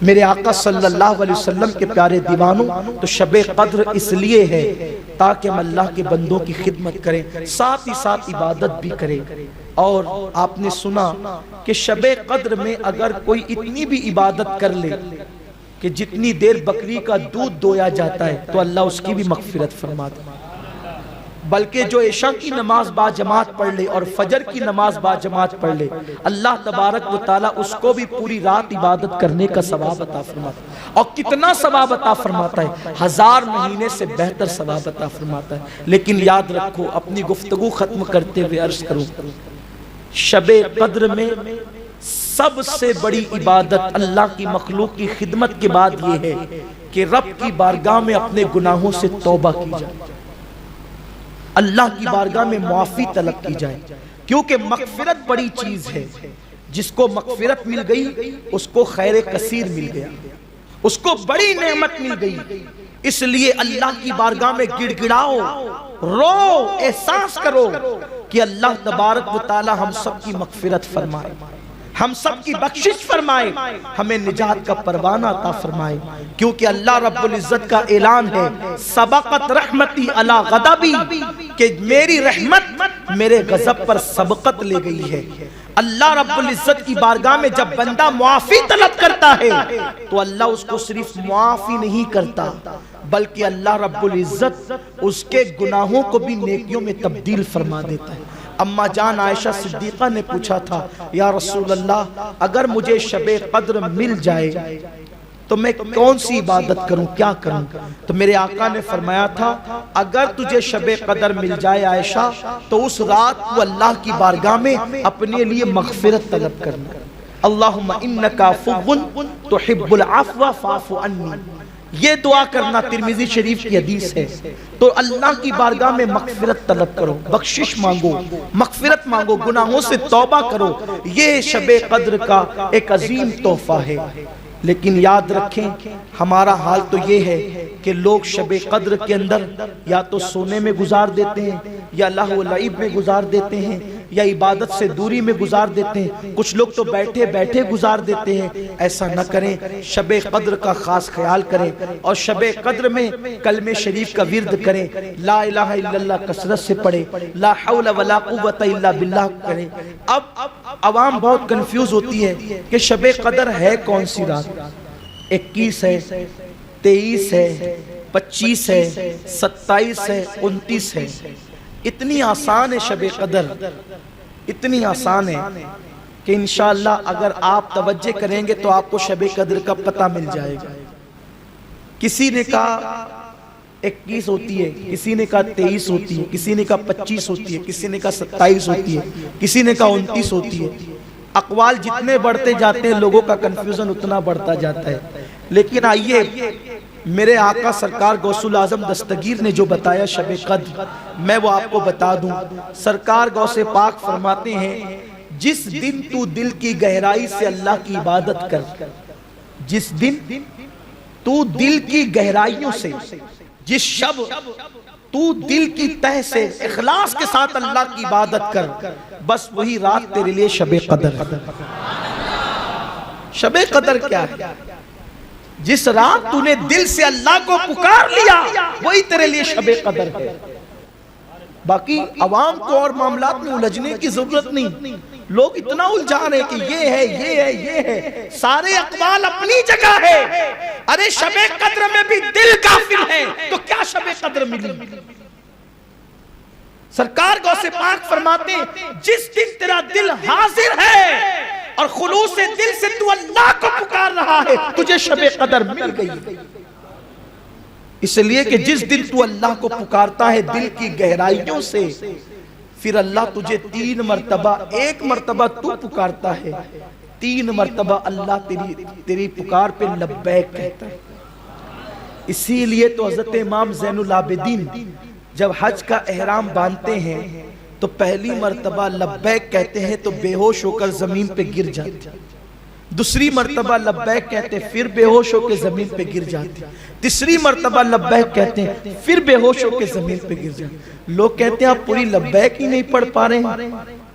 میرے آقا صلی اللہ علیہ وسلم کے پیارے دیوانوں، تو شب قدر اس لیے ہے تاکہ ہم اللہ کے بندوں کی خدمت کریں، ساتھ ہی ساتھ عبادت بھی کریں۔ اور آپ نے سنا کہ شب قدر میں اگر کوئی اتنی بھی عبادت کر لے کہ جتنی دیر بکری کا دودھ دویا جاتا ہے تو اللہ اس کی بھی مغفرت فرماتا ہے۔ بلکہ جو عشاء کی نماز با جماعت پڑھ لے اور فجر کی نماز با جماعت پڑھ لے، اللہ تبارک و تعالیٰ اس کو بھی پوری رات عبادت کرنے کا ثواب عطا فرماتا ہے۔ اور کتنا ثواب عطا فرماتا ہے؟ 1000 مہینے سے بہتر ثواب عطا فرماتا ہے۔ لیکن یاد رکھو، اپنی گفتگو ختم کرتے ہوئے عرض کروں، شب قدر میں سب سے بڑی عبادت اللہ کی مخلوق کی خدمت کے بعد یہ ہے کہ رب کی بارگاہ میں اپنے گناہوں سے توبہ کی جائے، اللہ کی بارگاہ میں معافی طلب کی جائے، کیونکہ مغفرت بڑی چیز ہے۔ جس کو مغفرت مل گئی اس کو خیر کثیر مل گیا، اس کو بڑی نعمت مل گئی۔ اس لیے اللہ کی بارگاہ میں گڑ گڑاؤ، رو، احساس کرو کہ اللہ تبارک و تعالی ہم سب کی مغفرت فرمائے، ہم سب کی بخشش فرمائے، ہمیں نجات کا پروانہ عطا فرمائے۔ کیونکہ اللہ رب العزت کا اعلان ہے، سبقت رحمتی علی غضبی، کہ میری رحمت میرے غضب پر سبقت لے گئی ہے۔ اللہ رب العزت کی بارگاہ میں جب بندہ معافی طلب کرتا ہے تو اللہ اس کو صرف معافی نہیں کرتا، بلکہ اللہ رب العزت اس کے گناہوں کو بھی نیکیوں میں تبدیل فرما دیتا ہے۔ اما جان عائشہ صدیقہ نے پوچھا تھا، یا رسول اللہ اگر مجھے شب قدر مل جائے تو میں کون سی عبادت کروں، کیا کروں؟ تو میرے آقا نے فرمایا تھا، اگر تجھے شب قدر مل جائے عائشہ تو اس رات کو اللہ کی بارگاہ میں اپنے لیے مغفرت طلب کرنا۔ اللہم انکا عفو تحب العفو فاعف عنی، یہ دعا کرنا ترمذی شریف کی حدیث ہے۔ تو اللہ کی بارگاہ میں مغفرت طلب کرو، بخشش مانگو، مغفرت مانگو، گناہوں سے توبہ کرو۔ یہ شب قدر کا ایک عظیم تحفہ ہے۔ لیکن یاد رکھیں، ہمارا حال تو یہ ہے کہ لوگ شب قدر کے اندر یا تو سونے میں گزار دیتے ہیں، یا لہو و لعب میں گزار دیتے ہیں، یا عبادت سے دوری میں گزار دیتے ہیں، کچھ لوگ تو بیٹھے بیٹھے گزار دیتے ہیں۔ ایسا نہ کریں، شب قدر کا خاص خیال کریں، اور شب قدر میں کلمہ شریف کا ورد کریں، لا الہ الا اللہ کثرت سے پڑھیں، لا حول ولا قوت الا باللہ کریں۔ اب عوام بہت کنفیوز ہوتی ہے کہ شب قدر ہے کون سی رات؟ 21 ہے، 23 ہے، 25 ہے، 27 ہے، 29 ہے۔ اتنی آسان ہے شب قدر، اتنی آسان ہے کہ انشاءاللہ اگر آپ توجہ کریں گے تو آپ کو شب قدر کا پتہ مل جائے گا۔ کسی نے کہا 21 ہوتی ہے، کسی نے کہا 23 ہوتی ہے، کسی نے کہا 25 ہوتی ہے، کسی نے کہا 27 ہوتی ہے، کسی نے کہا 29 ہوتی ہے۔ اقوال جتنے بڑھتے جاتے ہیں لوگوں کا کنفیوژن اتنا بڑھتا جاتا ہے۔ لیکن آئیے، میرے آقا سرکار غوث الاعظم دستگیر نے جو بتایا شب قدر، میں وہ آپ کو بتا دوں۔ سرکار غوث پاک فرماتے ہیں، جس دن تو دل کی گہرائی سے اللہ کی عبادت کر، جس دن تو دل کی گہرائیوں سے، جس شب تو دل کی تہ سے اخلاص کے ساتھ اللہ کی عبادت کر، بس وہی رات تیرے لیے شب قدر ہے۔ شب قدر کیا ہے؟ جس رات تو نے دل سے اللہ کو پکار لیا وہی تیرے لیے شب قدر ہے۔ باقی عوام کو اور معاملات میں الجھنے کی ضرورت نہیں۔ لوگ اتنا الجھا رہے کہ یہ ہے، یہ ہے، یہ ہے، سارے اقوال اپنی جگہ ہے۔ ارے شب قدر میں بھی دل غافل ہے تو کیا شب قدر ملی؟ سرکار غوث پاک فرماتے ہیں، جس دن تیرا دل حاضر ہے اور خلوص دل سے تو اللہ کو پکار رہا ہے، تجھے شب قدر مل گئی۔ اس لیے کہ جس دن تو اللہ کو پکارتا ہے دل کی گہرائیوں سے، پھر اللہ تجھے 3 مرتبہ، ایک مرتبہ تو پکارتا ہے، 3 مرتبہ اللہ تیری پکار پہ لبیک کہتا ہے۔ اسی لیے تو حضرت امام زین العابدین جب حج کا احرام باندھتے ہیں تو پہلی مرتبہ لبیک کہتے ہیں تو بے ہوش ہو کر زمین پہ گر جاتے ہیں، دوسری مرتبہ لبیک کہتے ہیں پھر بے ہوش ہو کے زمین پہ گر جاتے ہیں، تیسری مرتبہ لبیک کہتے ہیں پھر بے ہوش ہو کے زمین پہ گر جاتے ہیں۔ لوگ کہتے ہیں آپ پوری لبیک ہی نہیں پڑھ پا رہے ہیں،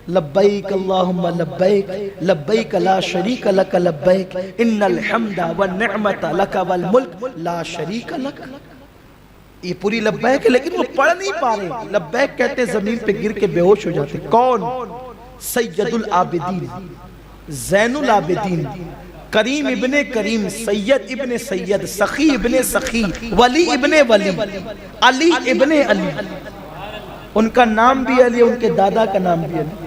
لبیک اللہم لبیک لبیک لا شریک لک لبیک ان الحمد والنعمت لک والملک لا شریک لک. یہ پوری لبیک ہے لیکن وہ پڑھ نہیں پا رہے. لبیک کہتے زمین پہ گر کے بے ہوش ہو جاتے. کون؟ سید العابدین، زین العابدین، کریم ابن کریم، سید ابن سید، سخی ابن سخی، ولی ابن ولی، علی ابن علی. ان کا نام بھی علی، ان کے دادا کا نام بھی علی.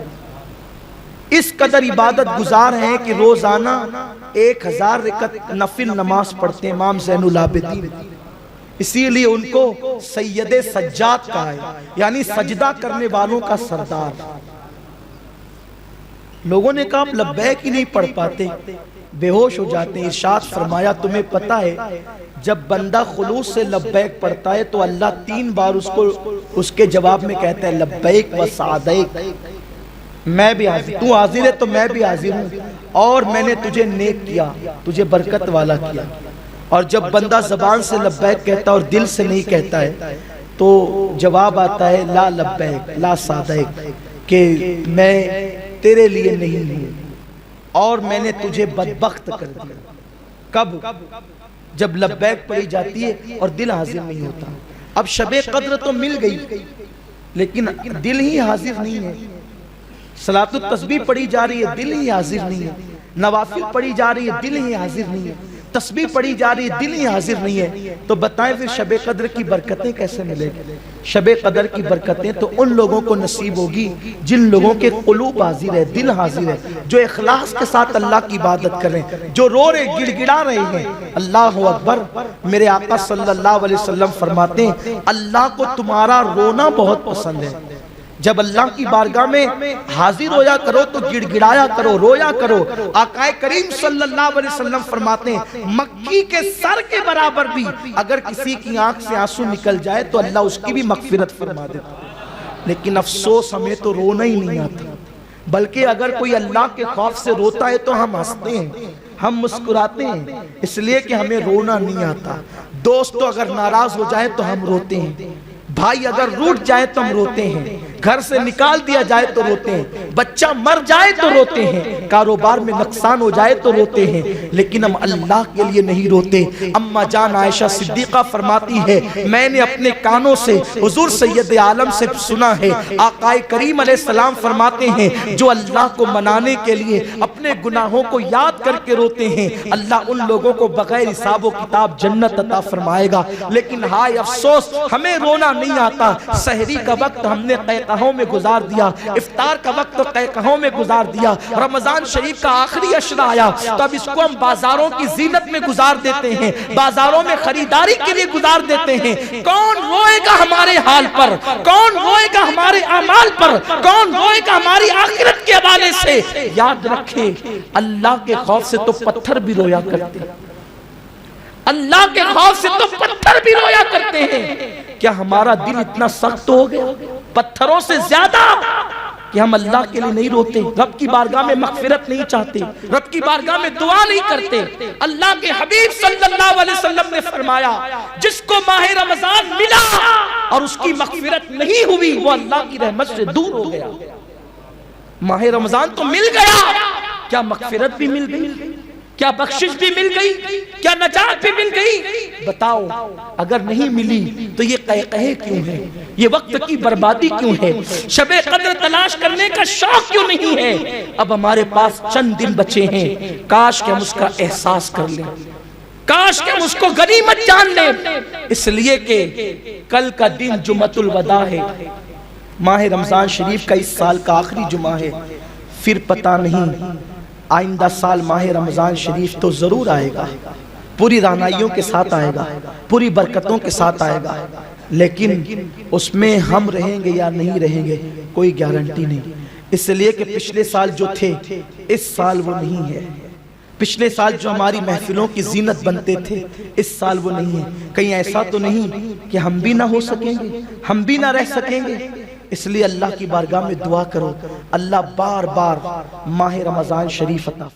اس قدر عبادت گزار ہیں کہ روزانہ 1000 رکعت نفل نماز پڑھتے ہیں امام زین العابدین. اسی لیے ان کو سید سجاد کہا ہے، یعنی سجدہ کرنے والوں کا سردار. لوگوں نے کہا آپ لبیک ہی نہیں پڑھ پاتے، بے ہوش ہو جاتے ہیں. ارشاد فرمایا تمہیں پتہ ہے جب بندہ خلوص سے لبیک پڑھتا ہے تو اللہ 3 بار اس کے جواب میں کہتا ہے لبیک و سعدیک، میں بھی حاضر، تو حاضر ہے تو میں بھی حاضر ہوں، اور میں نے تجھے نیک کیا، تجھے برکت والا کیا. اور جب بندہ زبان سے لبیک کہتا ہے اور دل سے نہیں کہتا ہے تو جواب آتا ہے لا لبیک لا سعدیک، کہ میں تیرے لیے نہیں ہوں اور میں نے تجھے بدبخت کر دیا. کب؟ جب لبیک پڑھی جاتی ہے اور دل حاضر نہیں ہوتا. اب شب قدر تو مل گئی لیکن دل ہی حاضر نہیں ہے. صلاۃ التسبیح پڑھی جا رہی ہے، دل ہی حاضر نہیں ہے. نوافل پڑھی جا رہی ہے، دل ہی حاضر نہیں ہے. تسبیح پڑھی جا رہی ہے، دل ہی حاضر نہیں ہے. تو بتائیں پھر شب قدر کی برکتیں کیسے ملے گی؟ شب قدر کی برکتیں تو ان لوگوں کو نصیب ہوگی جن لوگوں کے قلوب حاضر ہے، دل حاضر ہے، جو اخلاص کے ساتھ اللہ کی عبادت کریں، جو رو رہے گڑ گڑا رہے ہیں. اللہ اکبر. میرے آقا صلی اللہ علیہ وسلم فرماتے ہیں اللہ کو تمہارا رونا بہت پسند ہے. جب اللہ کی بارگاہ میں حاضر ہویا کرو تو گڑ گڑایا کرو، رویا کرو. آقا کریم صلی اللہ علیہ وسلم فرماتے ہیں مکی کے سر کے برابر بھی اگر کسی کی آنکھ سے آنسو نکل جائے تو اللہ اس کی بھی مغفرت فرما دیتا. لیکن افسوس ہمیں تو رونا ہی نہیں آتا، بلکہ اگر کوئی اللہ کے خوف سے روتا ہے تو ہم ہنستے ہیں، ہم مسکراتے ہیں، اس لیے کہ ہمیں رونا نہیں آتا. دوست تو اگر ناراض ہو جائے تو ہم روتے ہیں، بھائی اگر روٹ جائے تو ہم روتے ہیں، گھر سے نکال دیا جائے تو روتے ہیں، بچہ مر جائے تو روتے ہیں، کاروبار میں نقصان ہو جائے تو روتے ہیں، لیکن ہم اللہ کے لیے نہیں روتے. اما جان عائشہ صدیقہ فرماتی ہے میں نے اپنے کانوں سے حضور سید عالم سے سنا ہے آقا کریم علیہ السلام فرماتے ہیں جو اللہ کو منانے کے لیے اپنے گناہوں کو یاد کر کے روتے ہیں اللہ ان لوگوں کو بغیر حساب و کتاب جنت عطا فرمائے گا. لیکن ہائے افسوس ہمیں رونا نہیں آتا. سحری کا وقت ہم نے قہقہوں میں گزار دیا، افطار کا وقت تو قہقہوں میں گزار دیا، رمضان شریف کا آخری عشرہ آیا تو اب اس کو ہم بازاروں کی زینت میں گزار دیتے ہیں، بازاروں میں خریداری کے لیے گزار دیتے ہیں. کون روئے گا ہمارے حال پر؟ کون روئے گا ہمارے اعمال پر؟ کون روئے گا ہماری آخرت کے حوالے سے؟ یاد رکھیں اللہ کے خوف سے تو پتھر بھی رویا کرتے ہیں، اللہ کے خوف سے تو پتھر بھی رویا کرتے ہیں. کیا ہمارا دل اتنا سخت ہو گیا پتھروں سے زیادہ کہ ہم اللہ کے لیے نہیں روتے، رب کی بارگاہ میں مغفرت نہیں چاہتے، رب کی بارگاہ میں دعا نہیں کرتے؟ اللہ کے حبیب صلی اللہ علیہ وسلم نے فرمایا جس کو ماہ رمضان ملا اور اس کی مغفرت نہیں ہوئی وہ اللہ کی رحمت سے دور ہو گیا. ماہ رمضان تو مل گیا، کیا مغفرت بھی مل گئی؟ کیا بخشش بھی مل گئی؟ کیا نجات بھی مل گئی؟ بتاؤ اگر نہیں ملی تو یہ قہقہے کیوں ہے؟ یہ وقت کی بربادی کیوں ہے؟ شب قدر تلاش کرنے کا شوق کیوں نہیں ہے؟ اب ہمارے پاس چند دن بچے ہیں، کاش کہ ہم اس کا احساس کر لیں، کاش کہ ہم اس کو غنیمت جان لیں. اس لیے کہ کل کا دن جمعۃ الوداع ہے، ماہ رمضان شریف کا اس سال کا آخری جمعہ ہے. پھر پتہ نہیں آئندہ سال ماہ رمضان شریف تو ضرور آئے گا، پوری رعنائیوں کے ساتھ آئے گا، پوری برکتوں کے ساتھ آئے گا، لیکن اس میں ہم رہیں گے یا نہیں رہیں گے کوئی گارنٹی نہیں. اس لیے کہ پچھلے سال جو تھے اس سال وہ نہیں ہے، پچھلے سال جو ہماری محفلوں کی زینت بنتے تھے اس سال وہ نہیں ہے. کہیں ایسا تو نہیں کہ ہم بھی نہ ہو سکیں گے، ہم بھی نہ رہ سکیں گے؟ اس لیے اللہ کی بارگاہ میں دعا کرو اللہ بار بار ماہ رمضان شریف عطا